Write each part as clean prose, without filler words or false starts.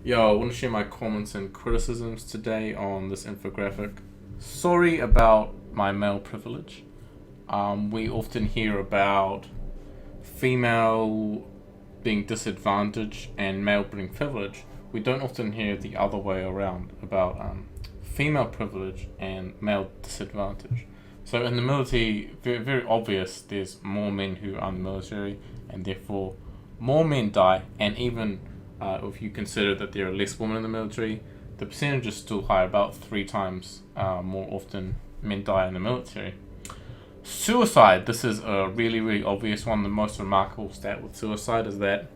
Yo, I want to share my comments and criticisms today on this infographic. Sorry about my male privilege. We often hear about female being disadvantaged and male being privileged. We don't often hear the other way around about female privilege and male disadvantage. So in the military, very, very obvious, there's more men who are in the military, and therefore more men die, and even if you consider that there are less women in the military, the percentage is still high, about three times more often men die in the military. Suicide, this is a really, really obvious one. The most remarkable stat with suicide is that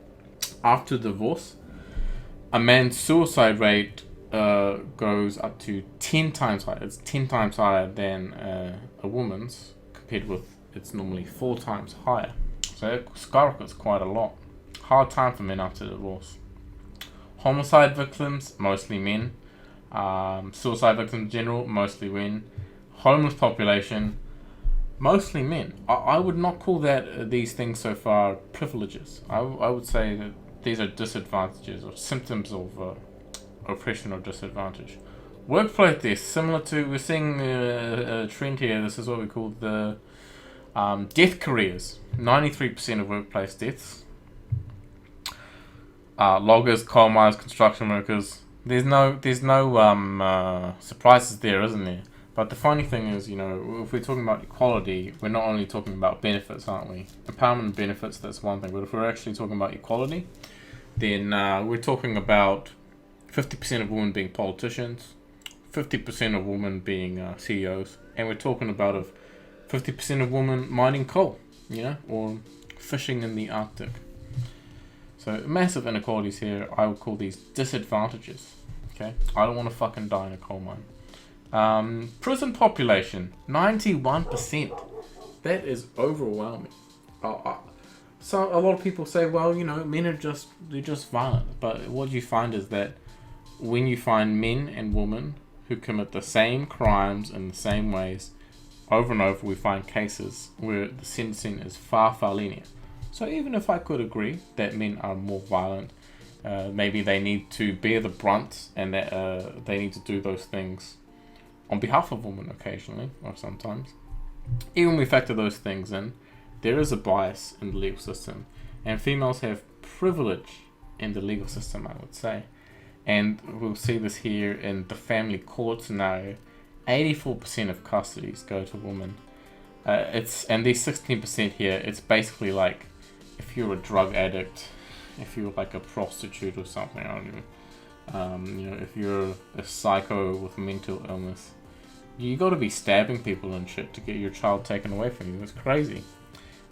after divorce, a man's suicide rate goes up to 10 times higher. It's 10 times higher than a woman's, compared with it's normally 4 times higher. So it skyrockets quite a lot. Hard time for men after divorce. Homicide victims, mostly men. Suicide victims in general, mostly men. Homeless population, mostly men. I would not call that these things so far privileges. I would say that these are disadvantages or symptoms of oppression or disadvantage. Workplace deaths, similar to, we're seeing a trend here. This is what we call the death careers. 93% of workplace deaths. Loggers, coal miners, construction workers. There's no surprises there, isn't there? But the funny thing is, if we're talking about equality, we're not only talking about benefits, aren't we? Empowerment benefits, that's one thing. But if we're actually talking about equality, then we're talking about 50% of women being politicians, 50% of women being CEOs, and we're talking about of 50% of women mining coal, or fishing in the Arctic. So massive inequalities here. I would call these disadvantages. Okay, I don't want to fucking die in a coal mine. Prison population, 91%. That is overwhelming. So a lot of people say, well, men are just violent. But what you find is that when you find men and women who commit the same crimes in the same ways, over and over, we find cases where the sentencing is far, far lenient. So even if I could agree that men are more violent, maybe they need to bear the brunt and that they need to do those things on behalf of women occasionally or sometimes. Even when we factor those things in, there is a bias in the legal system, and females have privilege in the legal system, I would say. And we'll see this here in the family court scenario. 84% of custodies go to women. And these 16% here, it's basically like if you're a drug addict, if you're like a prostitute or something, I don't know, if you're a psycho with mental illness, you got to be stabbing people and shit to get your child taken away from you. It's crazy.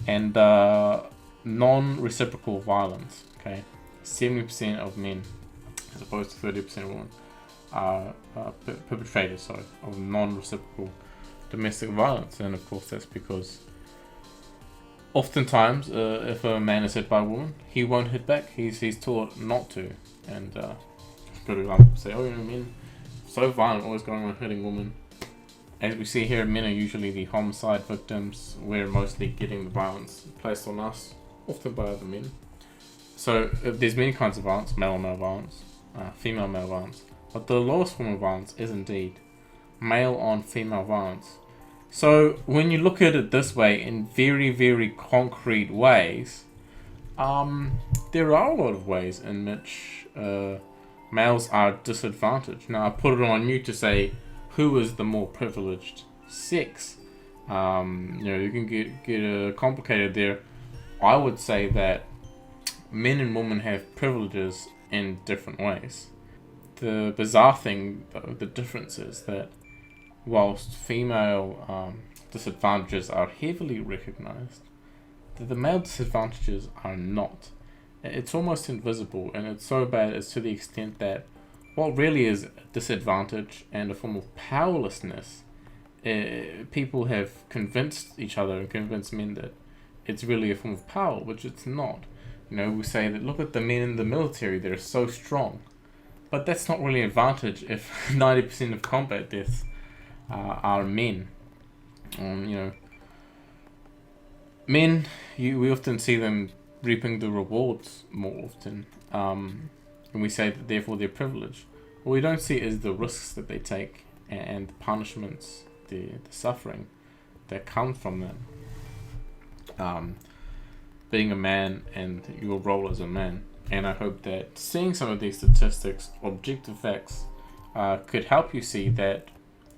And non-reciprocal violence, okay, 70% of men, as opposed to 30% of women, are perpetrators, of non-reciprocal domestic violence. And of course that's because oftentimes if a man is hit by a woman, he won't hit back. He's taught not to. And people say, men so violent, always going around hitting women. As we see here, men are usually the homicide victims. We're mostly getting the violence placed on us, often by other men. So there's many kinds of violence: male on male violence, female male violence. But the lowest form of violence is indeed male on female violence. So when you look at it this way, in very, very concrete ways, there are a lot of ways in which males are disadvantaged. Now I put it on you to say who is the more privileged sex. You can get complicated there. I would say that men and women have privileges in different ways. The bizarre thing, though, the difference is that whilst female disadvantages are heavily recognized, the male disadvantages are not. It's almost invisible, and it's so bad as to the extent that what really is a disadvantage and a form of powerlessness, people have convinced each other and convinced men that it's really a form of power, which it's not. We say that look at the men in the military, they're so strong. But that's not really an advantage if 90% of combat deaths are men. Men, we often see them reaping the rewards more often. and we say that therefore they're privileged. What we don't see is the risks that they take and the punishments, the suffering that comes from that. Being a man and your role as a man. And I hope that seeing some of these statistics, objective facts, could help you see that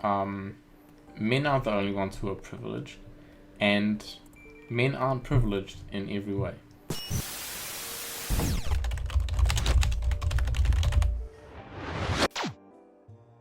men aren't the only ones who are privileged, and men aren't privileged in every way.